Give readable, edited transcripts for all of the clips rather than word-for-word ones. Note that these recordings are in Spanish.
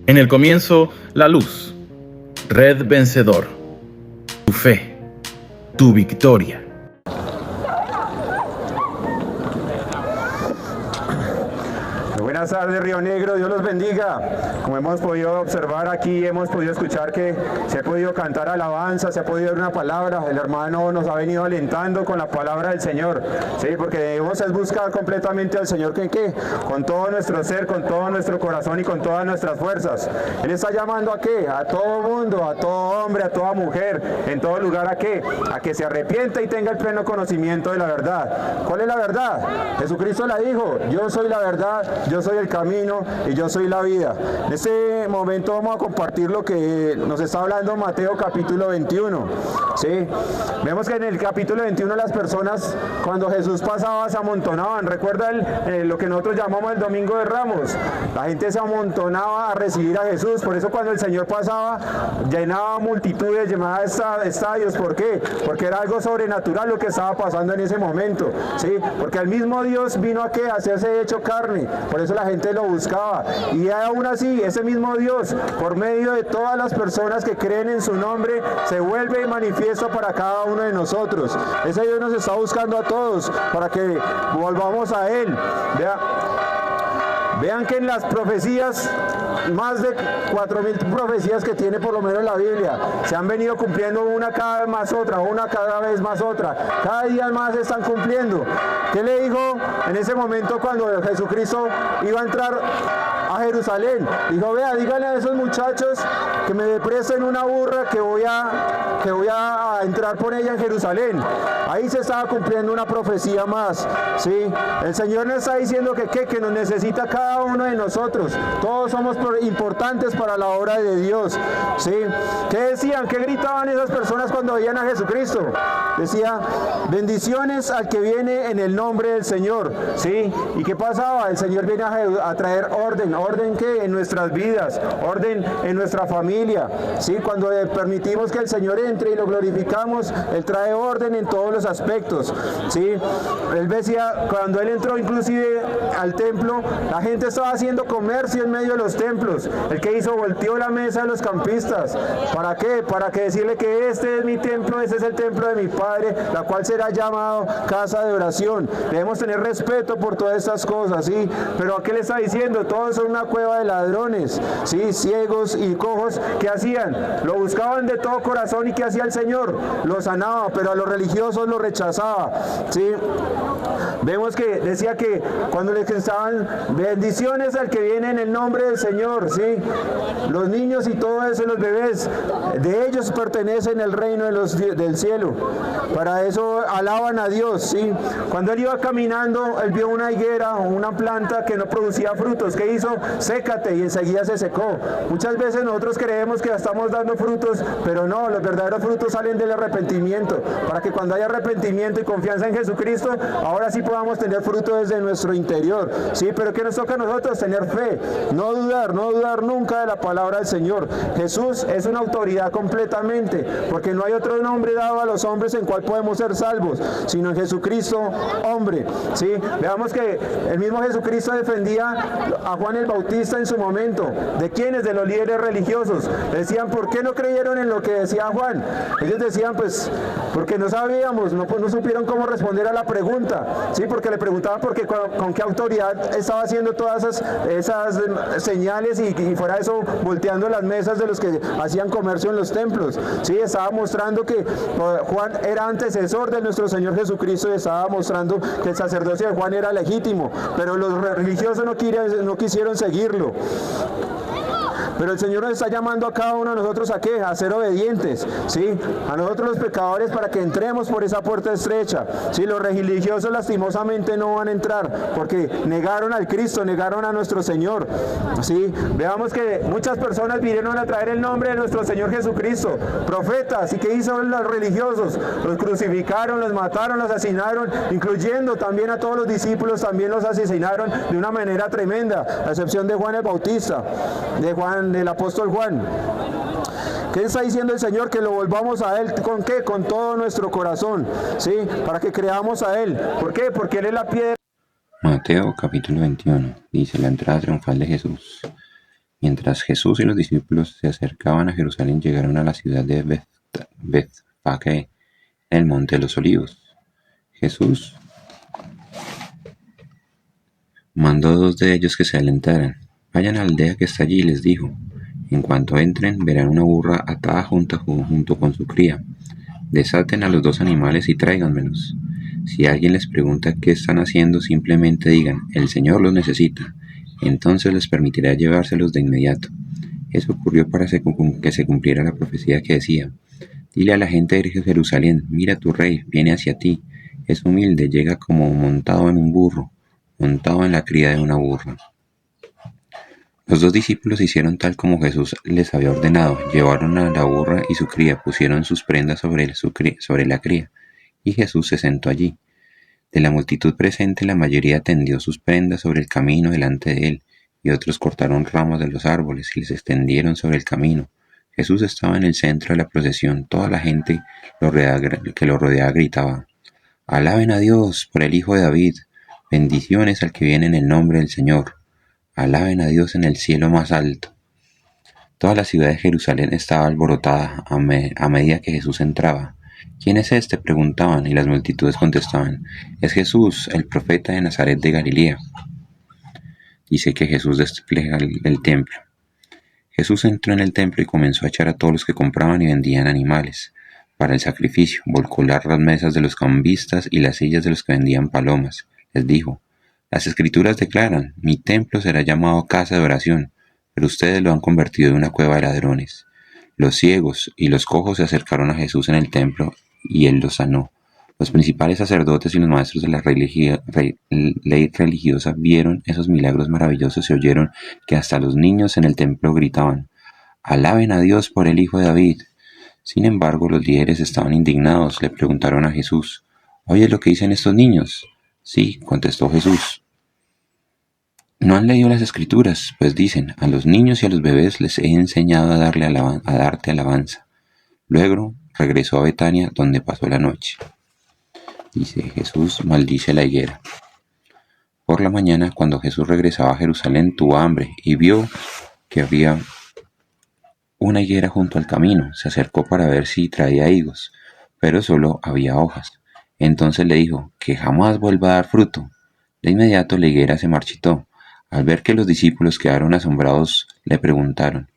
En el comienzo, la luz. Red Vencedor. Tu fe. Tu victoria. Buenas tardes, Río Negro, Dios los bendiga. Como hemos podido observar aquí, hemos podido escuchar que se ha podido cantar alabanza, se ha podido dar una palabra. El hermano nos ha venido alentando con la palabra del Señor, sí, porque debemos es buscar completamente al Señor ¿qué? Con todo nuestro ser, con todo nuestro corazón y con todas nuestras fuerzas. Él está llamando ¿a qué? A todo mundo, a todo hombre, a toda mujer, en todo lugar ¿a qué? A que se arrepienta y tenga el pleno conocimiento de la verdad. ¿Cuál es la verdad? Jesucristo la dijo: yo soy la verdad, yo soy el camino y yo soy la vida. En este momento vamos a compartir lo que nos está hablando Mateo capítulo 21. ¿Sí? Vemos que en el capítulo 21 las personas, cuando Jesús pasaba, se amontonaban. ¿Recuerda lo que nosotros llamamos el Domingo de Ramos? La gente se amontonaba a recibir a Jesús. Por eso cuando el Señor pasaba, llenaba multitudes, llenaba estadios. ¿Por qué? Porque era algo sobrenatural lo que estaba pasando en ese momento. ¿Sí? Porque el mismo Dios vino a ¿qué? A hacerse hecho carne. Por eso la gente lo buscaba, y aún así ese mismo Dios, por medio de todas las personas que creen en su nombre, se vuelve manifiesto para cada uno de nosotros. Ese Dios nos está buscando a todos para que volvamos a Él. Vean que en las profecías, más de 4.000 profecías que tiene por lo menos la Biblia, se han venido cumpliendo una cada vez más otra, una cada vez más otra, cada día más se están cumpliendo. ¿Qué le dijo en ese momento cuando Jesucristo iba a entrar a Jerusalén? Dijo: vea, díganle a esos muchachos que me presten una burra que voy a entrar por ella en Jerusalén. Ahí se estaba cumpliendo una profecía más, ¿sí? El Señor nos está diciendo que nos necesita cada uno de nosotros. Todos somos importantes para la obra de Dios, ¿sí? ¿Qué decían? ¿Qué gritaban esas personas cuando veían a Jesucristo? Decía: bendiciones al que viene en el nombre del Señor, ¿sí? ¿Y qué pasaba? El Señor viene a traer orden. ¿Orden qué? En nuestras vidas, orden en nuestra familia, ¿sí? Cuando permitimos que el Señor entre y lo glorificamos, Él trae orden en todos los aspectos, ¿sí? Él decía, cuando Él entró inclusive al templo, la gente estaba haciendo comercio en medio de los templos. El que hizo, volteó la mesa de los campistas. ¿Para qué? Para que decirle que este es mi templo, este es el templo de mi Padre, la cual será llamado casa de oración. Debemos tener respeto por todas estas cosas, ¿sí? Pero ¿a qué le está diciendo? Todos son una cueva de ladrones, ¿sí? Ciegos y cojos. ¿Qué hacían? Lo buscaban de todo corazón. ¿Y qué hacía el Señor? Lo sanaba, pero a los religiosos lo rechazaba, ¿sí? Vemos que decía que cuando les estaban bendiciones al que viene en el nombre del Señor, ¿sí? Los niños y todo eso, los bebés, de ellos pertenecen el reino del cielo. Para eso alaban a Dios, ¿sí? Cuando él iba caminando, él vio una higuera o una planta que no producía frutos. ¿Qué hizo? Sécate, y enseguida se secó. Muchas veces nosotros creemos que estamos dando frutos, pero no, los verdaderos frutos salen del arrepentimiento, para que cuando haya arrepentimiento y confianza en Jesucristo, ahora sí podamos tener fruto desde nuestro interior, ¿sí? Pero ¿qué nos toca a nosotros? Tener fe, no dudar nunca de la palabra del Señor. Jesús es una autoridad completamente, porque no hay otro nombre dado a los hombres en cual podemos ser salvos, sino en Jesucristo, hombre, ¿sí? Veamos que el mismo Jesucristo defendía a Juan el Bautista en su momento. ¿De quiénes? De los líderes religiosos. Decían: ¿por qué no creyeron en lo que decía Juan? Ellos decían: pues porque no sabíamos, no supieron cómo responder a la pregunta, ¿sí? Porque le preguntaban con qué autoridad estaba haciendo todas esas señales y fuera eso volteando las mesas de los que hacían comercio en los templos, ¿sí? Estaba mostrando que Juan era antecesor de nuestro Señor Jesucristo, y estaba mostrando que el sacerdocio de Juan era legítimo, pero los religiosos no quisieron seguirlo. Pero el Señor nos está llamando a cada uno de nosotros ¿a qué? A ser obedientes, ¿sí? A nosotros los pecadores, para que entremos por esa puerta estrecha, ¿sí? Los religiosos lastimosamente no van a entrar porque negaron al Cristo, negaron a nuestro Señor, ¿sí? Veamos que muchas personas vinieron a traer el nombre de nuestro Señor Jesucristo, profetas. ¿Y qué hizo los religiosos? Los crucificaron, los mataron, los asesinaron, incluyendo también a todos los discípulos, también los asesinaron de una manera tremenda, a excepción de Juan el Bautista, del apóstol Juan. ¿Qué está diciendo el Señor? Que lo volvamos a Él. ¿Con qué? Con todo nuestro corazón, ¿sí? Para que creamos a Él. ¿Por qué? Porque Él es la piedra. Mateo capítulo 21 dice: la entrada triunfal de Jesús. Mientras Jesús y los discípulos se acercaban a Jerusalén, llegaron a la ciudad de Betfagé, en el monte de los Olivos. Jesús mandó 2 de ellos que se adelantaran. Vayan a la aldea que está allí, les dijo. En cuanto entren, verán una burra atada junto con su cría. Desaten a los 2 animales y tráiganmelos. Si alguien les pregunta qué están haciendo, simplemente digan, el Señor los necesita. Entonces les permitirá llevárselos de inmediato. Eso ocurrió para que se cumpliera la profecía que decía, dile a la gente de Jerusalén, mira tu rey, viene hacia ti. Es humilde, llega como montado en un burro, montado en la cría de una burra. Los 2 discípulos hicieron tal como Jesús les había ordenado, llevaron a la burra y su cría, pusieron sus prendas sobre la cría, y Jesús se sentó allí. De la multitud presente, la mayoría tendió sus prendas sobre el camino delante de él, y otros cortaron ramas de los árboles y les extendieron sobre el camino. Jesús estaba en el centro de la procesión, toda la gente que lo rodeaba gritaba, alaben a Dios por el Hijo de David, bendiciones al que viene en el nombre del Señor. Alaben a Dios en el cielo más alto. Toda la ciudad de Jerusalén estaba alborotada a medida que Jesús entraba. ¿Quién es este?, preguntaban, y las multitudes contestaban, es Jesús, el profeta de Nazaret de Galilea. Dice que Jesús despeja el templo. Jesús entró en el templo y comenzó a echar a todos los que compraban y vendían animales para el sacrificio, volcó las mesas de los cambistas y las sillas de los que vendían palomas. Les dijo, las Escrituras declaran, mi templo será llamado casa de oración, pero ustedes lo han convertido en una cueva de ladrones. Los ciegos y los cojos se acercaron a Jesús en el templo y él los sanó. Los principales sacerdotes y los maestros de la ley religiosa vieron esos milagros maravillosos y oyeron que hasta los niños en el templo gritaban, alaben a Dios por el Hijo de David. Sin embargo, los líderes estaban indignados, le preguntaron a Jesús, ¿oyes lo que dicen estos niños? Sí, contestó Jesús. No han leído las Escrituras, pues dicen, a los niños y a los bebés les he enseñado a darte alabanza. Luego regresó a Betania, donde pasó la noche. Dice, Jesús maldice la higuera. Por la mañana, cuando Jesús regresaba a Jerusalén, tuvo hambre y vio que había una higuera junto al camino. Se acercó para ver si traía higos, pero solo había hojas. Entonces le dijo, que jamás vuelva a dar fruto. De inmediato la higuera se marchitó. Al ver que los discípulos quedaron asombrados, le preguntaron,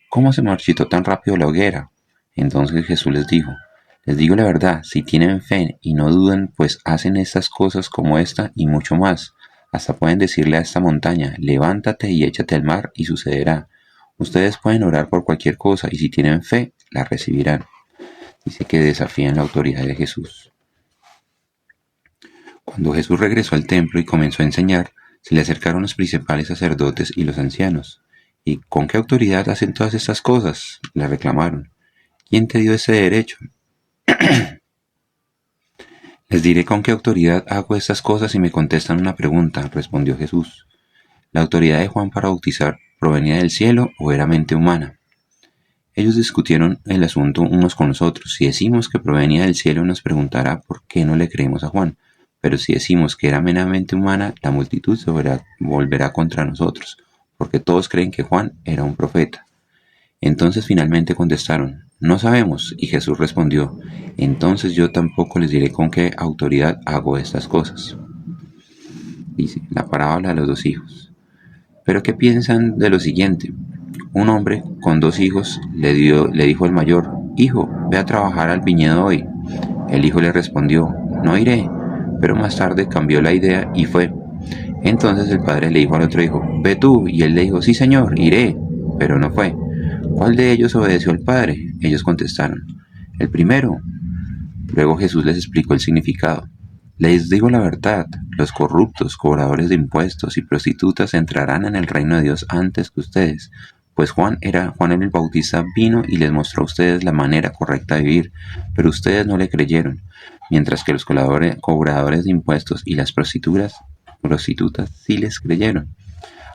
¿cómo se marchitó tan rápido la higuera? Entonces Jesús les dijo, les digo la verdad, si tienen fe y no dudan, pues hacen estas cosas como esta y mucho más. Hasta pueden decirle a esta montaña, levántate y échate al mar y sucederá. Ustedes pueden orar por cualquier cosa y si tienen fe, la recibirán. Dice que desafían la autoridad de Jesús. Cuando Jesús regresó al templo y comenzó a enseñar, se le acercaron los principales sacerdotes y los ancianos. ¿Y con qué autoridad hacen todas estas cosas?, le reclamaron. ¿Quién te dio ese derecho? Les diré con qué autoridad hago estas cosas y me contestan una pregunta, respondió Jesús. ¿La autoridad de Juan para bautizar provenía del cielo o era mente humana? Ellos discutieron el asunto unos con los otros. Si decimos que provenía del cielo, nos preguntará por qué no le creemos a Juan. Pero si decimos que era meramente humana, la multitud se volverá contra nosotros, porque todos creen que Juan era un profeta. Entonces finalmente contestaron, no sabemos, y Jesús respondió, entonces yo tampoco les diré con qué autoridad hago estas cosas. Dice, la parábola de los 2 hijos. ¿Pero qué piensan de lo siguiente? Un hombre con 2 hijos le dijo al mayor, hijo, ve a trabajar al viñedo hoy. El hijo le respondió, no iré. Pero más tarde cambió la idea y fue. Entonces el padre le dijo al otro hijo, ve tú, y él le dijo, sí señor, iré, pero no fue. ¿Cuál de ellos obedeció al padre? Ellos contestaron, el primero. Luego Jesús les explicó el significado. Les digo la verdad, los corruptos, cobradores de impuestos y prostitutas entrarán en el reino de Dios antes que ustedes, pues Juan el Bautista vino y les mostró a ustedes la manera correcta de vivir, pero ustedes no le creyeron. Mientras que los cobradores de impuestos y las prostitutas sí les creyeron.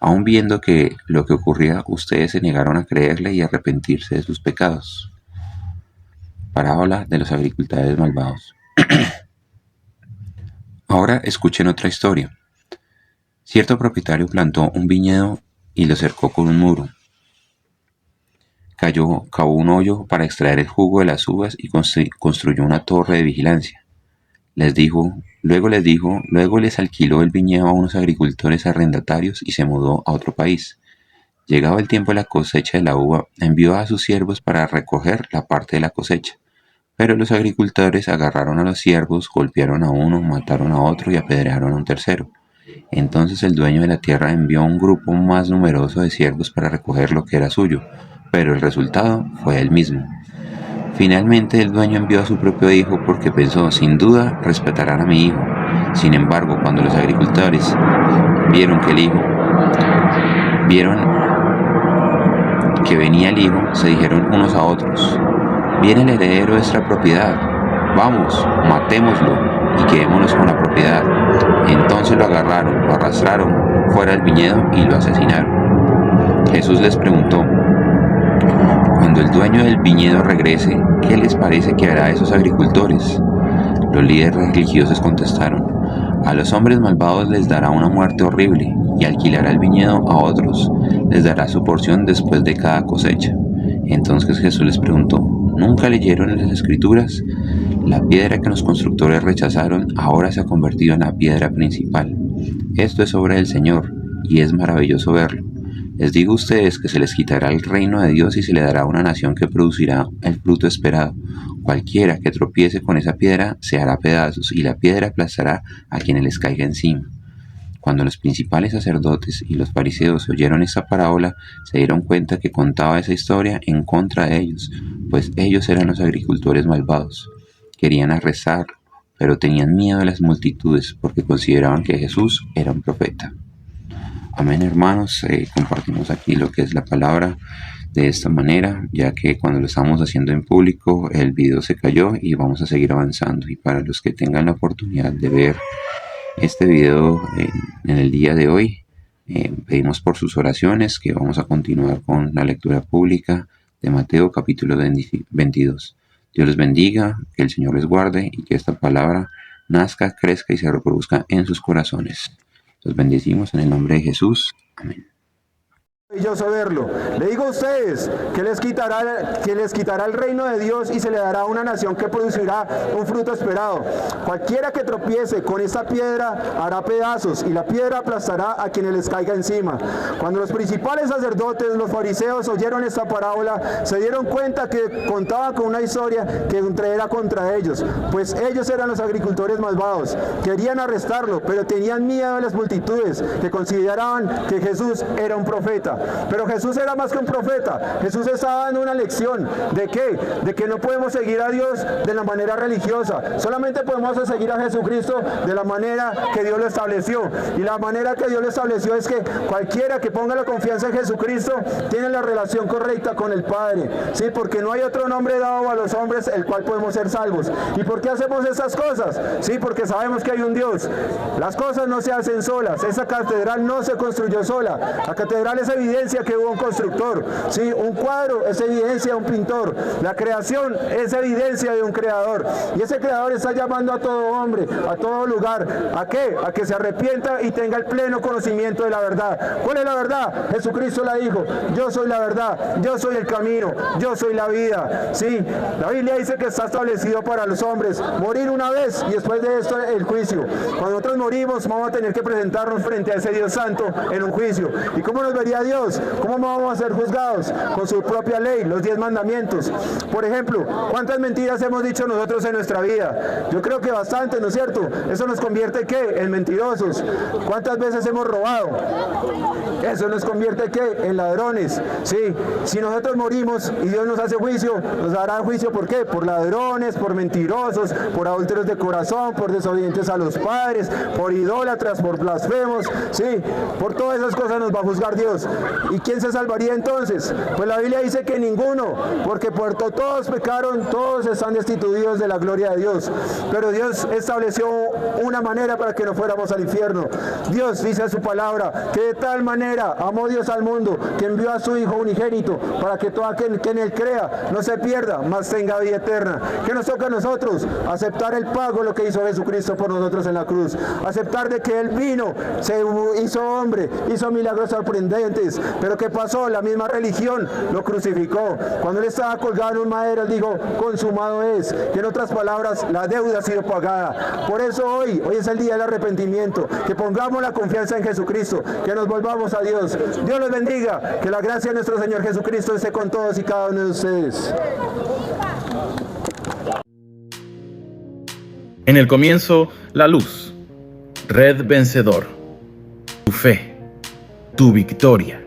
Aun viendo que lo que ocurría, ustedes se negaron a creerle y a arrepentirse de sus pecados. Parábola de los agricultores malvados. Ahora escuchen otra historia. Cierto propietario plantó un viñedo y lo cercó con un muro. cavó un hoyo para extraer el jugo de las uvas y construyó una torre de vigilancia. Luego les alquiló el viñedo a unos agricultores arrendatarios y se mudó a otro país. Llegado el tiempo de la cosecha de la uva, envió a sus siervos para recoger la parte de la cosecha. Pero los agricultores agarraron a los siervos, golpearon a uno, mataron a otro y apedrearon a un tercero. Entonces el dueño de la tierra envió un grupo más numeroso de siervos para recoger lo que era suyo, pero el resultado fue el mismo. Finalmente el dueño envió a su propio hijo porque pensó, sin duda respetarán a mi hijo. Sin embargo, cuando los agricultores vieron que venía el hijo, se dijeron unos a otros: viene el heredero de nuestra propiedad, vamos, matémoslo y quedémonos con la propiedad. Entonces lo agarraron, lo arrastraron fuera del viñedo y lo asesinaron. Jesús les preguntó: cuando el dueño del viñedo regrese, ¿qué les parece que hará a esos agricultores? Los líderes religiosos contestaron: a los hombres malvados les dará una muerte horrible y alquilará el viñedo a otros, les dará su porción después de cada cosecha. Entonces Jesús les preguntó: ¿nunca leyeron en las Escrituras? La piedra que los constructores rechazaron ahora se ha convertido en la piedra principal. Esto es obra del Señor, y es maravilloso verlo. Les digo a ustedes que se les quitará el reino de Dios y se le dará a una nación que producirá el fruto esperado. Cualquiera que tropiece con esa piedra se hará pedazos, y la piedra aplastará a quienes les caiga encima. Cuando los principales sacerdotes y los fariseos oyeron esta parábola, se dieron cuenta que contaba esa historia en contra de ellos, pues ellos eran los agricultores malvados. Querían arrestarlo, pero tenían miedo de las multitudes porque consideraban que Jesús era un profeta. Amén, hermanos. Compartimos aquí lo que es la palabra de esta manera, ya que cuando lo estamos haciendo en público el video se cayó y vamos a seguir avanzando. Y para los que tengan la oportunidad de ver este video en el día de hoy, pedimos por sus oraciones, que vamos a continuar con la lectura pública de Mateo capítulo 22. Dios les bendiga, que el Señor les guarde y que esta palabra nazca, crezca y se reproduzca en sus corazones. Los bendecimos en el nombre de Jesús. Amén. Maravilloso verlo. Le digo a ustedes que les quitará el reino de Dios y se le dará a una nación que producirá un fruto esperado. Cualquiera que tropiece con esta piedra hará pedazos y la piedra aplastará a quienes les caiga encima. Cuando los principales sacerdotes, los fariseos, oyeron esta parábola, se dieron cuenta que contaba con una historia que era contra ellos, pues ellos eran los agricultores malvados. Querían arrestarlo, pero tenían miedo de las multitudes que consideraban que Jesús era un profeta. Pero Jesús era más que un profeta. Jesús estaba dando una lección. ¿De qué? De que no podemos seguir a Dios de la manera religiosa. Solamente podemos seguir a Jesucristo de la manera que Dios lo estableció. Y la manera que Dios lo estableció es que cualquiera que ponga la confianza en Jesucristo tiene la relación correcta con el Padre. ¿Sí? Porque no hay otro nombre dado a los hombres el cual podemos ser salvos. ¿Y por qué hacemos estas cosas? Sí, porque sabemos que hay un Dios. Las cosas no se hacen solas. Esa catedral no se construyó sola. La catedral es evidencia que hubo un constructor, ¿sí? Un cuadro es evidencia de un pintor, la creación es evidencia de un creador, y ese creador está llamando a todo hombre, a todo lugar, ¿a qué? A que se arrepienta y tenga el pleno conocimiento de la verdad. ¿Cuál es la verdad? Jesucristo la dijo: yo soy la verdad, yo soy el camino, yo soy la vida, ¿sí? La Biblia dice que está establecido para los hombres morir una vez y después de esto el juicio. Cuando nosotros morimos vamos a tener que presentarnos frente a ese Dios santo en un juicio. ¿Y cómo nos vería Dios? ¿Cómo vamos a ser juzgados? Con su propia ley, los 10 mandamientos. Por ejemplo, ¿cuántas mentiras hemos dicho nosotros en nuestra vida? Yo creo que bastante, ¿no es cierto? Eso nos convierte, ¿qué? En mentirosos. ¿Cuántas veces hemos robado? Eso nos convierte, ¿qué? En ladrones. Sí, si nosotros morimos y Dios nos hace juicio, nos dará juicio, ¿por qué? Por ladrones, por mentirosos, por adúlteros de corazón, por desobedientes a los padres, por idólatras, por blasfemos, sí, por todas esas cosas nos va a juzgar Dios. ¿Y quién se salvaría entonces? Pues la Biblia dice que ninguno, porque por todos pecaron, todos están destituidos de la gloria de Dios. Pero Dios estableció una manera para que no fuéramos al infierno. Dios dice en su palabra que de tal manera amó Dios al mundo que envió a su Hijo unigénito para que todo aquel que en él crea no se pierda, mas tenga vida eterna. ¿Qué nos toca a nosotros? Aceptar el pago, lo que hizo Jesucristo por nosotros en la cruz. Aceptar de que Él vino, se hizo hombre, hizo milagros sorprendentes, hombres. Pero ¿qué pasó? La misma religión lo crucificó. Cuando él estaba colgado en un madero, él dijo, consumado es. Que en otras palabras, la deuda ha sido pagada. Por eso hoy es el día del arrepentimiento. Que pongamos la confianza en Jesucristo, que nos volvamos a Dios. Dios los bendiga. Que la gracia de nuestro Señor Jesucristo esté con todos y cada uno de ustedes. En el comienzo, la luz. Red Vencedor. Tu fe. Tu victoria.